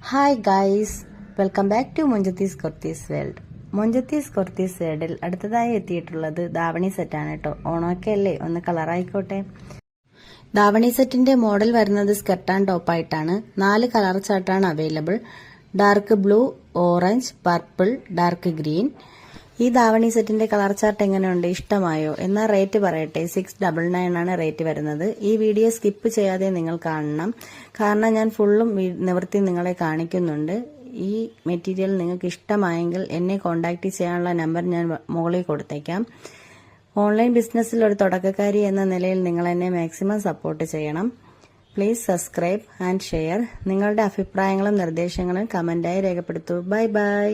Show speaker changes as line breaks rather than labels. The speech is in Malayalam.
Hi guys, welcome back to Monchathees kurtis world. Monchathees kurtis വേൾഡിൽ അടുത്തതായി എത്തിയിട്ടുള്ളത് ദാവണി സെറ്റാണ് കേട്ടോ. ഓണമൊക്കെ അല്ലേ, ഒന്ന് കളറായിക്കോട്ടെ. ദാവണി സെറ്റിന്റെ മോഡൽ വരുന്നത് സ്കർട്ട് ആൻഡ് ടോപ്പായിട്ടാണ്. 4 കളർ ചാർട്ടാണ് available. Dark blue, orange, purple, dark green. ഈ ദാവണി സെറ്റിന്റെ കളർ ചാർട്ട് എങ്ങനെയുണ്ട്, ഇഷ്ടമായോ? എന്നാൽ റേറ്റ് പറയട്ടെ. 699 ആണ് റേറ്റ് വരുന്നത്. ഈ വീഡിയോ സ്കിപ്പ് ചെയ്യാതെ നിങ്ങൾ കാണണം, കാരണം ഞാൻ ഫുള്ളും നിവർത്തി നിങ്ങളെ കാണിക്കുന്നുണ്ട്. ഈ മെറ്റീരിയൽ നിങ്ങൾക്ക് ഇഷ്ടമായെങ്കിൽ എന്നെ കോൺടാക്ട് ചെയ്യാനുള്ള നമ്പർ ഞാൻ മുകളിൽ കൊടുത്തേക്കാം. ഓൺലൈൻ ബിസിനസ്സിൽ ഒരു തുടക്കക്കാരി എന്ന നിലയിൽ നിങ്ങൾ എന്നെ മാക്സിമം സപ്പോർട്ട് ചെയ്യണം. Please subscribe and share. നിങ്ങളുടെ അഭിപ്രായങ്ങളും നിർദ്ദേശങ്ങളും കമന്റായി രേഖപ്പെടുത്തൂ. Bye bye.